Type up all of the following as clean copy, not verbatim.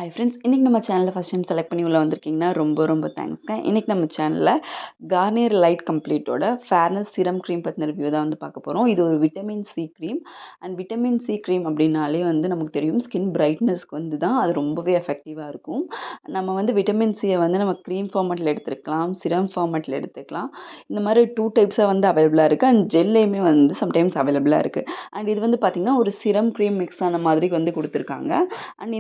Hi friends. இன்னைக்கு நம்ம சேனல்ல ஃபர்ஸ்ட் டைம் செலக்ட் பண்ணி உள்ள வந்திருக்கீங்கன்னா, ரொம்ப ரொம்ப தேங்க்ஸ்ங்க. இன்னைக்கு நம்ம சேனல்ல கார்னியர் லைட் கம்ப்ளீட்டோட ஃபேர்னஸ் சீரம் க்ரீம் பத்தின ரிவ்யூ தான் வந்து பார்க்க போறோம். இது ஒரு vitamin C cream. Vitamin C cream அப்படின்னாலே வந்து நமக்கு தெரியும் ஸ்கின் பிரைட்னஸ்க்கு வந்து தான் அது ரொம்பவே எஃபெக்டிவா இருக்கும். நம்ம வந்து விட்டமின் சியை வந்து நம்ம க்ரீம் ஃபார்மேட்ல எடுத்துக்கலாம், சிரம் ஃபார்மேட்ல எடுத்துக்கலாம். இந்த மாதிரி 2 டைப்ஸா வந்து அவைலபிளா இருக்கு. ஜெல்லையுமே வந்து சம்டைம்ஸ் அவைலபிளா இருக்கு. இது வந்து பார்த்தீங்கன்னா, ஒரு சிரம் க்ரீம் மிக்ஸ் ஆன மாதிரி வந்து குடுத்துருக்காங்க.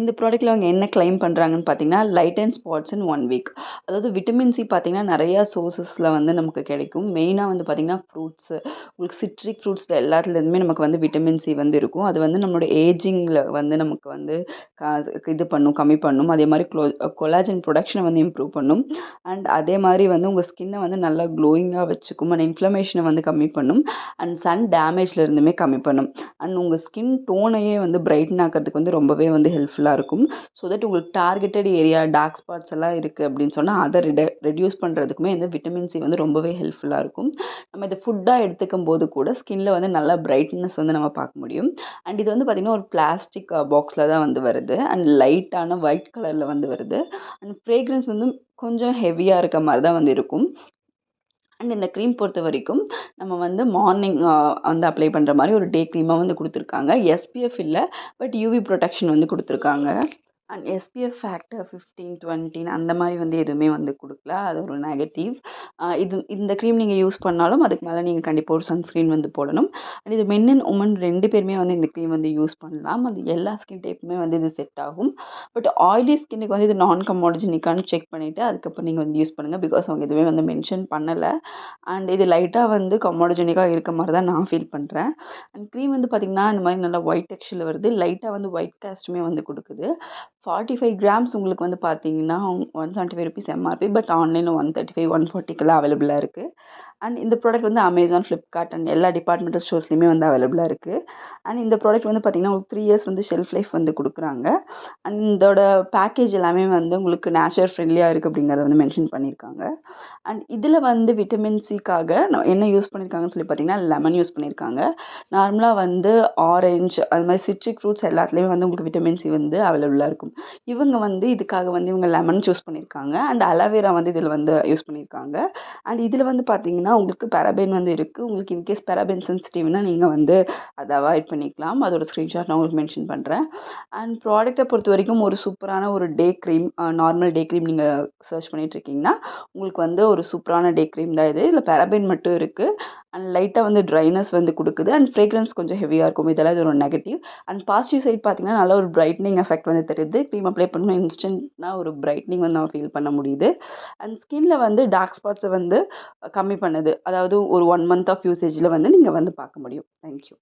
இந்த ப்ராடக்ட்ல அவங்க என்ன கிளைம் பண்றாங்கன்னு பார்த்தீங்கன்னா, light and spots in 1 week. அதாவது விட்டமின் சி பார்த்தீங்கன்னா, நெறையா சோர்சஸ்ல வந்து நமக்கு கிடைக்கும். மெயினா வந்து பார்த்தீங்கன்னா, ஃப்ரூட்ஸு, உங்களுக்கு சிட்ரிக் ஃப்ரூட்ஸ்ல எல்லாத்துலேருந்துமே நமக்கு வந்து விட்டமின் சி வந்து இருக்கும். அது வந்து நம்மளோட ஏஜிங்ல வந்து நமக்கு வந்து க இது பண்ணும், கம்மி பண்ணும். அதே மாரி கொலாஜன் புரொடக்ஷன வந்து இம்ப்ரூவ் பண்ணும். அதே மாரி வந்து உங்க ஸ்கின்ன வந்து நல்லா க்ளோயிங்கா வச்சுக்கும். இன்ஃப்ளமேஷன வந்து கம்மி பண்ணும். சன் டேமேஜ்ல இருந்துமே கம்மி பண்ணும். உங்க ஸ்கின் டோனையே வந்து பிரைட்டன் ஆக்குறதுக்கு வந்து ரொம்பவே வந்து ஹெல்ப்ஃபுல்லா இருக்கும். ஸோ தட் உங்களுக்கு டார்கெட்டட் ஏரியா டார்க் ஸ்பாட்ஸ் எல்லாம் இருக்குது அப்படின்னு சொன்னால் அதை ரெடியூஸ் பண்ணுறதுக்குமே இந்த விட்டமின் சி வந்து ரொம்பவே ஹெல்ப்ஃபுல்லாக இருக்கும். நம்ம இதை ஃபுட்டாக எடுத்துக்கும் போது கூட ஸ்கின்ல வந்து நல்லா பிரைட்னஸ் வந்து நம்ம பார்க்க முடியும். இது வந்து பார்த்திங்கன்னா ஒரு பிளாஸ்டிக் பாக்ஸில் தான் வந்து வருது. லைட்டான ஒயிட் கலரில் வந்து வருது. ஃப்ரேக்ரன்ஸ் வந்து கொஞ்சம் ஹெவியாக இருக்க மாதிரி தான் வந்து இருக்கும். இந்த க்ரீம் பொறுத்த வரைக்கும் நம்ம வந்து மார்னிங் வந்து அப்ளை பண்ணுற மாதிரி ஒரு டே க்ரீமாக வந்து கொடுத்துருக்காங்க. எஸ்பிஎஃப் இல்லை, பட் யூவி ப்ரொடெக்ஷன் வந்து கொடுத்துருக்காங்க. எஸ்பிஎஃப் ஃபேக்டர் 15, 20 அந்த மாதிரி வந்து எதுவுமே வந்து கொடுக்கல. அது ஒரு நெகட்டிவ். இந்த க்ரீம் நீங்கள் யூஸ் பண்ணாலும் அதுக்கு மேலே நீங்கள் கண்டிப்பாக ஒரு சன்ஸ்க்ரீன் வந்து போடணும். இது மென் அண்ட் உமன் 2 பேருமே வந்து இந்த க்ரீம் வந்து யூஸ் பண்ணலாம். அது எல்லா ஸ்கின் டைப்புமே வந்து இது செட் ஆகும். பட் ஆயிலி ஸ்கின்னுக்கு வந்து இது நான் கமோடஜெனிக்கான்னு செக் பண்ணிவிட்டு அதுக்கப்புறம் நீங்கள் வந்து யூஸ் பண்ணுங்கள். பிகாஸ் அவங்க எதுவுமே வந்து மென்ஷன் பண்ணலை. இது லைட்டாக வந்து கமோடஜெனிக்காக இருக்க மாதிரி தான் நான் ஃபீல் பண்ணுறேன். க்ரீம் வந்து பார்த்திங்கன்னா இந்த மாதிரி நல்லா ஒயிட் டெக்ஸ்சரில் வருது. லைட்டாக வந்து ஒயிட் காஸ்ட்டுமே வந்து கொடுக்குது. 45 கிராம்ஸ் உங்களுக்கு வந்து பார்த்தீங்கன்னா, ₹175 எம்ஆர்பி. பட் ஆன்லைன்ல 135, 140க்கெல்லாம் அவைலபிளா இருக்கு. இந்த ப்ராடக்ட் வந்து Amazon, Flipkart எல்லா டிபார்ட்மெண்டல் ஸ்டோர்ஸ்லயுமே வந்து அவைலபிளா இருக்கு. இந்த ப்ராடக்ட் வந்து பார்த்தீங்கன்னா, உங்களுக்கு 3 இயர்ஸ் வந்து ஷெல்ஃப் லைஃப் வந்து குடுக்குறாங்க. இதோட பேக்கேஜ் எல்லாமே வந்து உங்களுக்கு நேச்சர் ஃப்ரெண்ட்லியா இருக்கு அப்படிங்கிறத வந்து மென்ஷன் பண்ணியிருக்காங்க. இதில வந்து விட்டமின் சிக்காக என்ன யூஸ் பண்ணியிருக்காங்கன்னு சொல்லி பார்த்தீங்கன்னா, லெமன் யூஸ் பண்ணியிருக்காங்க. நார்மலா வந்து ஆரஞ்சு அது மாதிரி சிட்ரிக் ஃப்ரூட்ஸ் எல்லாத்துலேயுமே வந்து உங்களுக்கு விட்டமின் சி வந்து அவைலபிளா இருக்கும். இவங்க வந்து இதுக்காக வந்து இவங்க லெமன் சூஸ் பண்ணியிருக்காங்க. அலோவேரா வந்து இதில வந்து யூஸ் பண்ணியிருக்காங்க. இதில வந்து பார்த்தீங்கன்னா, உங்களுக்கு பாராபென் வந்து இருக்கு. உங்களுக்கு இன்கேஸ் பாராபென் சென்சிட்டிவ்னா நீங்க வந்து அத அவாய்ட் பண்ணிக்கலாம். அதோட ஸ்க்ரீன்ஷாட் நான் உங்களுக்கு மென்ஷன் பண்றேன். ப்ராடக்ட்ட பொறுத்தவரைக்கும் ஒரு சூப்பரான ஒரு day cream, normal day cream நீங்க சர்ச் பண்ணிட்டு இருக்கீங்கன்னா, உங்களுக்கு வந்து ஒரு சூப்பரான டே க்ரீம் தான் இது. இதில பாராபென் மட்டும் இருக்கு. லைட்டா வந்து ட்ரைனஸ் வந்து குடுக்குது. ஃப்ரேக்ரன்ஸ் கொஞ்சம் ஹெவியா இருக்கும். இதெல்லாம் இதோட நெகட்டிவ். பாசிட்டிவ் சைட் பார்த்தீங்கன்னா, நல்ல ஒரு பிரைட்னிங் எஃபெக்ட் வந்து தருது. க்ரீம் அப்ளை பண்ணா இன்ஸ்டன்ட்னா ஒரு பிரைட்னிங் வந்து நம்ம ஃபீல் பண்ண முடியுது. ஸ்கின்ல வந்து டார்க் ஸ்பாட்ஸ வந்து கம்மி பண்ணுது. அதாவது ஒரு 1 மந்த் ஆஃப் யூசேஜ்ல வந்து நீங்க வந்து பார்க்க முடியும். Thank you.